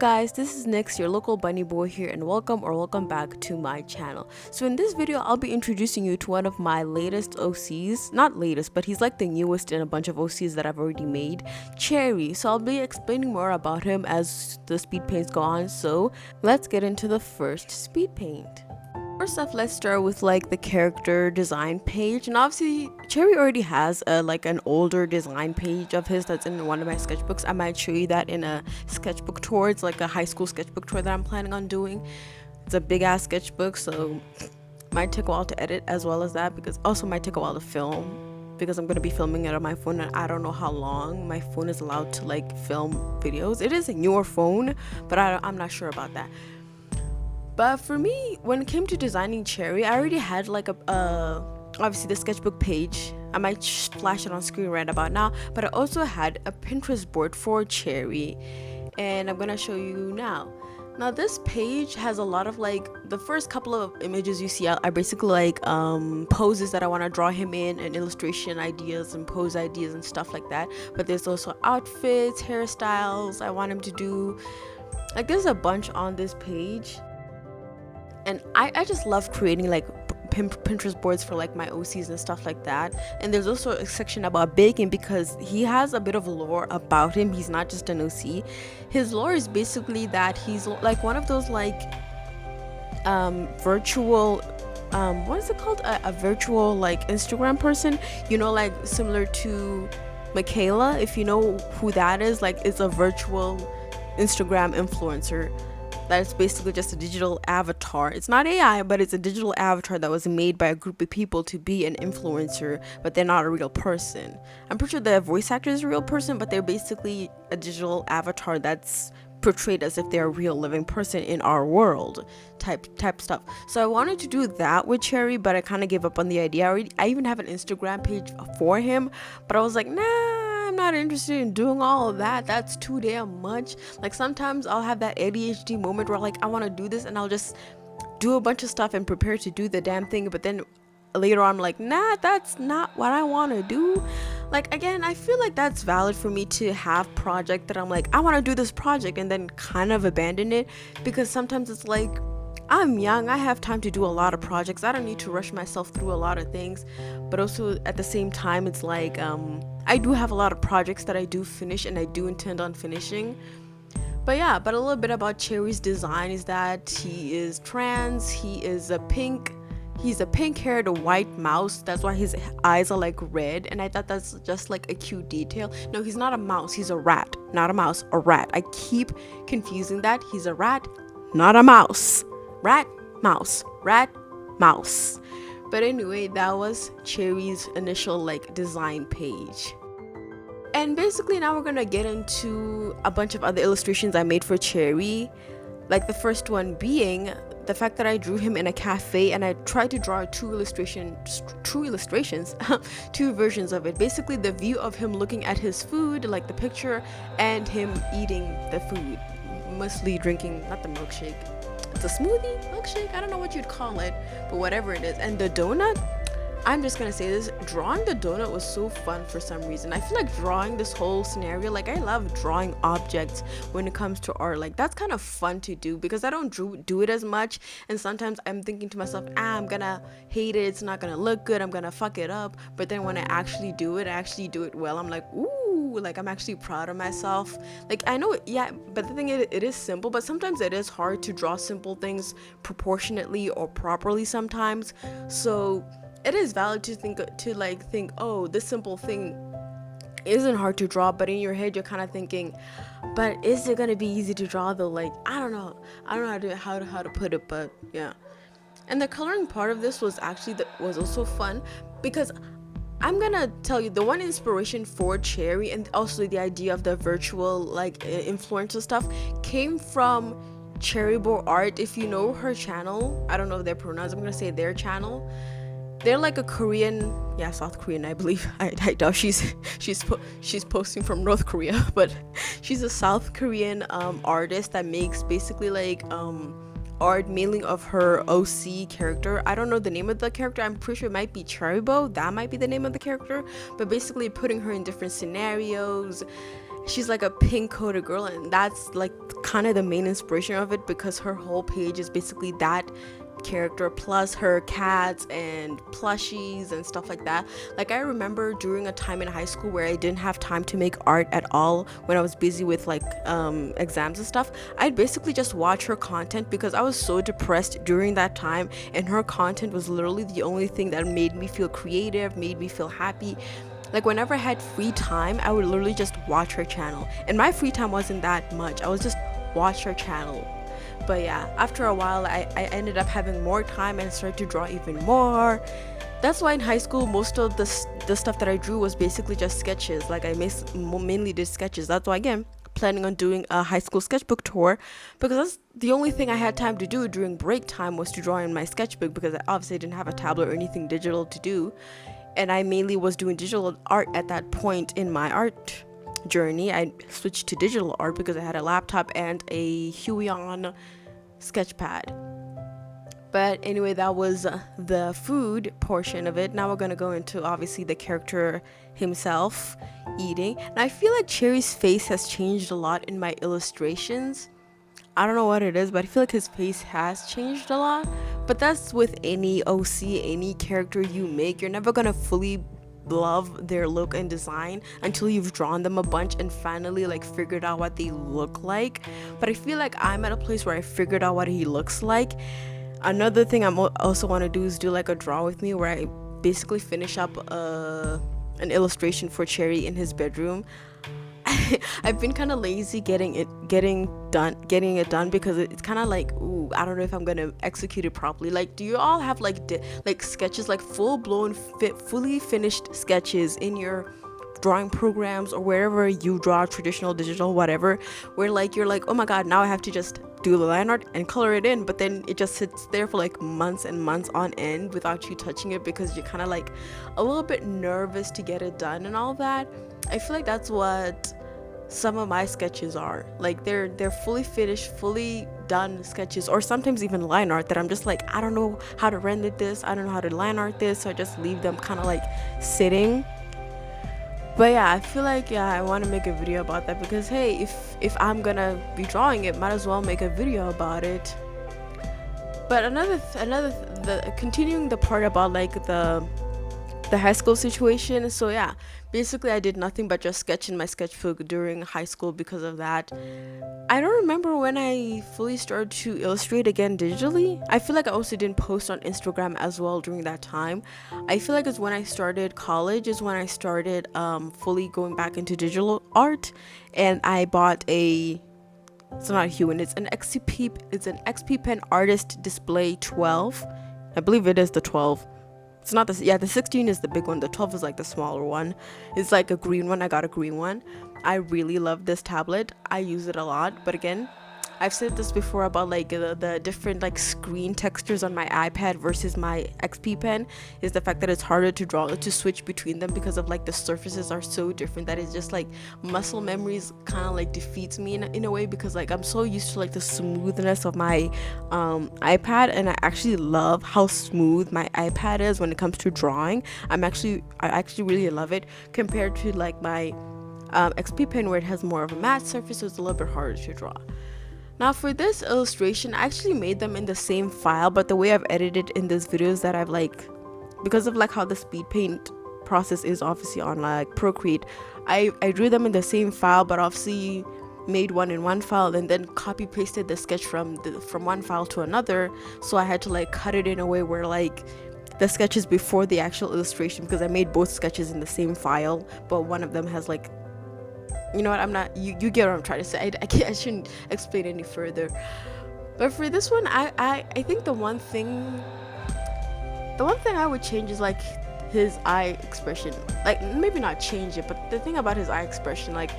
guys, this is Nix, your local bunny boy here, and welcome back to my channel. So in this video, I'll be introducing you to one of my latest OCs. Not latest, but he's like the newest in a bunch of OCs that I've already made, Cherry. So I'll be explaining more about him as the speed paints go on. So let's get into the first speed paint. First off, let's start with like the character design page, and obviously Cherry already has like an older design page of his that's in one of my sketchbooks. I might show you that in a sketchbook tour. It's like a high school sketchbook tour that I'm planning on doing. It's a big ass sketchbook, so might take a while to edit, as well as that, because also might take a while to film, because I'm going to be filming it on my phone, and I don't know how long my phone is allowed to like film videos. It is a newer phone, but I'm not sure about that. But for me, when it came to designing Cherry, I already had like obviously the sketchbook page. I might flash it on screen right about now, but I also had a Pinterest board for Cherry, and I'm gonna show you now. Now this page has a lot of like, the first couple of images you see are basically like poses that I want to draw him in, and illustration ideas and pose ideas and stuff like that. But there's also outfits, hairstyles I want him to do. Like there's a bunch on this page. And I just love creating like Pinterest boards for like my OCs and stuff like that. And there's also a section about baking, because he has a bit of lore about him. He's not just an OC. His lore is basically that he's like one of those like virtual what is it called, a virtual like Instagram person, you know, like similar to Michaela, if you know who that is. Like it's a virtual Instagram influencer that's basically just a digital avatar. It's not AI, but it's a digital avatar that was made by a group of people to be an influencer, but they're not a real person. I'm pretty sure the voice actor is a real person, but they're basically a digital avatar that's portrayed as if they're a real living person in our world, type stuff. So I wanted to do that with Cherry, but I kind of gave up on the idea. I even have an Instagram page for him, but I was like, nah, I'm not interested in doing all of that. That's too damn much. Like sometimes I'll have that ADHD moment where like I want to do this, and I'll just do a bunch of stuff and prepare to do the damn thing, but then later on I'm like, nah, that's not what I want to do. Like again, I feel like that's valid for me to have project that I'm like, I want to do this project, and then kind of abandon it, because sometimes it's like, I'm young, I have time to do a lot of projects, I don't need to rush myself through a lot of things. But also at the same time, it's like I do have a lot of projects that I do finish, and I do intend on finishing. But yeah, but a little bit about Cherry's design is that he is trans. He's a pink-haired white mouse. That's why his eyes are like red, and I thought that's just like a cute detail. No, he's not a mouse, he's a rat. Not a mouse, a rat. I keep confusing that. He's a rat, not a mouse. Rat, mouse, rat, mouse. But anyway, that was Cherry's initial like design page. And basically now we're gonna get into a bunch of other illustrations I made for Cherry. Like the first one being the fact that I drew him in a cafe, and I tried to draw two illustrations, two versions of it. Basically the view of him looking at his food, like the picture, and him eating the food, mostly drinking, not the milkshake, it's a smoothie, milkshake, I don't know what you'd call it, but whatever it is. And the donut, I'm just gonna say this, drawing the donut was so fun for some reason. I feel like drawing this whole scenario, like I love drawing objects when it comes to art. Like that's kind of fun to do, because I don't do it as much, and sometimes I'm thinking to myself, I'm gonna hate it, it's not gonna look good, I'm gonna fuck it up. But then when I actually do it well, I'm like, ooh, like I'm actually proud of myself. Like I know, yeah, but the thing is, it is simple, but sometimes it is hard to draw simple things proportionately or properly sometimes. So it is valid to think, oh, this simple thing isn't hard to draw, but in your head you're kind of thinking, but is it gonna be easy to draw though? Like I don't know how to put it, but yeah. And the coloring part of this was actually was also fun, because I'm gonna tell you, the one inspiration for Cherry, and also the idea of the virtual like influencer stuff, came from Cherrybo Art. If you know her channel, I don't know if they're pronouns, I'm gonna say their channel. They're like a Korean, yeah, South Korean, I believe. I doubt she's posting from North Korea, but she's a South Korean artist that makes basically like art mainly of her OC character. I don't know the name of the character. I'm pretty sure it might be Cherrybo. That might be the name of the character. But basically putting her in different scenarios. She's like a pink coated girl, and that's like kind of the main inspiration of it, because her whole page is basically that character plus her cats and plushies and stuff like that. Like I remember during a time in high school where I didn't have time to make art at all, when I was busy with like exams and stuff, I'd basically just watch her content because I was so depressed during that time, and her content was literally the only thing that made me feel creative, made me feel happy. Like whenever I had free time, I would literally just watch her channel, and my free time wasn't that much. I was just watch her channel. But yeah, after a while I ended up having more time and started to draw even more. That's why in high school most of the stuff that I drew was basically just sketches. Like I mainly did sketches. That's why, again, planning on doing a high school sketchbook tour, because that's the only thing I had time to do during break time, was to draw in my sketchbook, because I obviously didn't have a tablet or anything digital to do, and I mainly was doing digital art at that point in my art journey. I switched to digital art because I had a laptop and a Huion sketchpad. But anyway, that was the food portion of it. Now we're gonna go into obviously the character himself eating. And I feel like Cherry's face has changed a lot in my illustrations. I don't know what it is, but I feel like his face has changed a lot. But that's with any OC, any character you make. You're never gonna fully love their look and design until you've drawn them a bunch and finally like figured out what they look like. But I feel like I'm at a place where I figured out what he looks like. Another thing I'm also want to do is do like a draw with me, where I basically finish up an illustration for Cherry in his bedroom. I've been kind of lazy getting it done because it's kind of like, ooh, I don't know if I'm gonna execute it properly. Like, do you all have like sketches, like full-blown fully finished sketches in your drawing programs or wherever you draw, traditional, digital, whatever, where like you're like, oh my god, now I have to just do the line art and color it in, but then it just sits there for like months and months on end without you touching it because you're kind of like a little bit nervous to get it done and all that. I feel like that's what some of my sketches are. Like they're fully finished, fully done sketches, or sometimes even line art that I'm just like, I don't know how to render this, I don't know how to line art this, so I just leave them kind of like sitting. But yeah, I feel like, yeah, I want to make a video about that because hey, if I'm gonna be drawing it, might as well make a video about it. But continuing the part about like the high school situation. So yeah, basically I did nothing but just sketch in my sketchbook during high school because of that. I don't remember when I fully started to illustrate again digitally. I feel like I also didn't post on Instagram as well during that time. I feel like it's when I started college is when I started fully going back into digital art, and I bought it's not a Human, it's an XP Pen Artist Display 12. I believe it is the 12. It's not the 16 is the big one, the 12 is like the smaller one. It's like a green one. I got a green one. I really love this tablet. I use it a lot, but again, I've said this before about like the different like screen textures on my iPad versus my XP Pen is the fact that it's harder to switch between them because of like the surfaces are so different that it's just like muscle memories kind of like defeats me in a way, because like I'm so used to like the smoothness of my iPad, and I actually love how smooth my iPad is when it comes to drawing. I actually really love it compared to like my XP Pen, where it has more of a matte surface, so it's a little bit harder to draw. Now for this illustration, I actually made them in the same file, but the way I've edited in this video is that I've like, because of like how the speed paint process is obviously on like Procreate, I drew them in the same file, but obviously made one in one file and then copy pasted the sketch from one file to another. So I had to like cut it in a way where like the sketch is before the actual illustration, because I made both sketches in the same file, but one of them has like, you know what, I'm not, you get what I'm trying to say. I shouldn't explain any further. But for this one, I think the one thing I would change is like his eye expression. Like maybe not change it, but the thing about his eye expression, like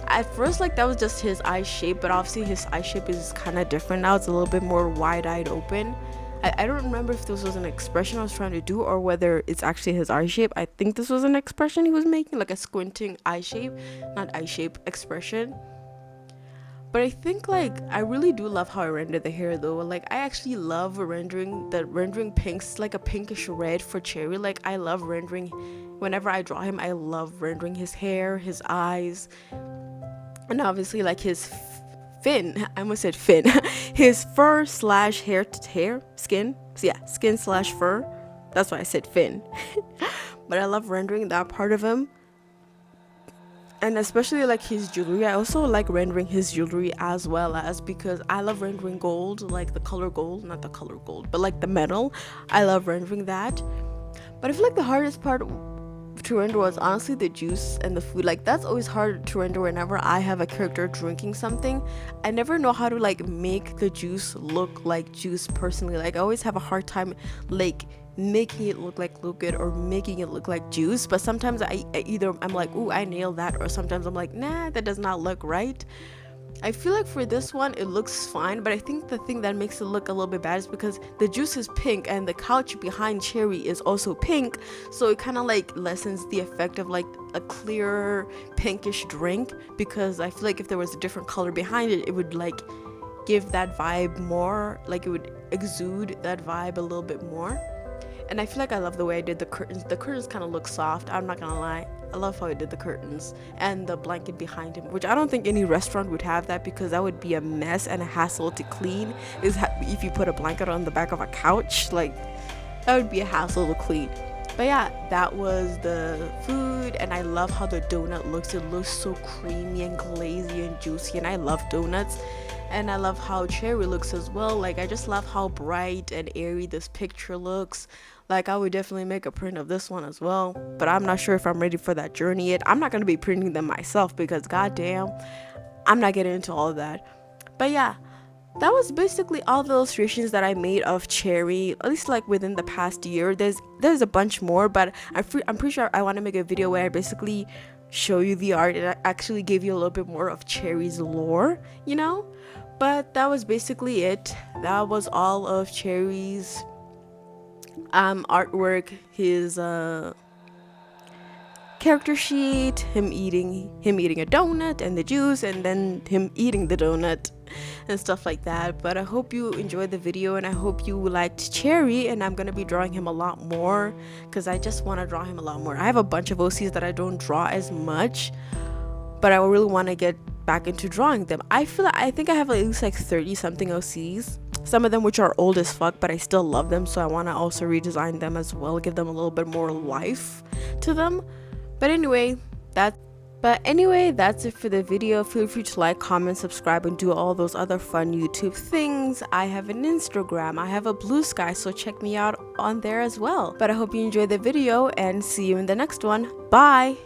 at first like that was just his eye shape, but obviously his eye shape is kind of different now. It's a little bit more wide-eyed open. I don't remember if this was an expression I was trying to do or whether it's actually his eye shape. I think this was an expression he was making, like a squinting eye shape, not eye shape, expression. But I think like I really do love how I render the hair though. Like I actually love rendering pinks, like a pinkish red for Cherry. Like I love rendering, whenever I draw him, I love rendering his hair, his eyes, and obviously like his fin. I almost said fin. His fur slash hair skin. So yeah, skin slash fur. That's why I said fin. But I love rendering that part of him. And especially like his jewelry. I also like rendering his jewelry as well, as because I love rendering gold, like the color gold, not the color gold, but like the metal. I love rendering that. But I feel like the hardest part to render was honestly the juice and the food. Like that's always hard to render whenever I have a character drinking something. I never know how to like make the juice look like juice personally. Like I always have a hard time like making it look like liquid or making it look like juice. But sometimes I either I'm like, ooh, I nailed that, or sometimes I'm like, nah, that does not look right. I feel like for this one it looks fine, but I think the thing that makes it look a little bit bad is because the juice is pink and the couch behind Cherry is also pink, so it kind of like lessens the effect of like a clear pinkish drink, because I feel like if there was a different color behind it, it would like give that vibe more, like it would exude that vibe a little bit more. And I feel like I love the way I did the curtains. The curtains kind of look soft, I'm not gonna lie. I love how I did the curtains and the blanket behind him, which I don't think any restaurant would have that, because that would be a mess and a hassle to clean. If you put a blanket on the back of a couch, like that would be a hassle to clean. But yeah, that was the food, and I love how the donut looks. It looks so creamy and glazy and juicy, and I love donuts. And I love how Cherry looks as well. Like I just love how bright and airy this picture looks. Like I would definitely make a print of this one as well, but I'm not sure if I'm ready for that journey yet. I'm not going to be printing them myself because goddamn, I'm not getting into all of that. But yeah, that was basically all the illustrations that I made of Cherry, at least like within the past year. There's a bunch more, but I'm pretty sure I want to make a video where I basically show you the art and I actually give you a little bit more of Cherry's lore, you know. But that was basically it. That was all of Cherry's artwork, his character sheet, him eating a donut and the juice, and then him eating the donut and stuff like that. But I hope you enjoyed the video, and I hope you liked Cherry, and I'm gonna be drawing him a lot more because I just want to draw him a lot more. I have a bunch of OCs that I don't draw as much, but I really want to get back into drawing them. I think I have at least like 30 something OCs, some of them which are old as fuck, but I still love them, so I want to also redesign them as well, give them a little bit more life to them. But anyway, that's it for the video. Feel free to like, comment, subscribe, and do all those other fun YouTube things. I have an Instagram, I have a Blue Sky, so check me out on there as well. But I hope you enjoyed the video, and see you in the next one. Bye.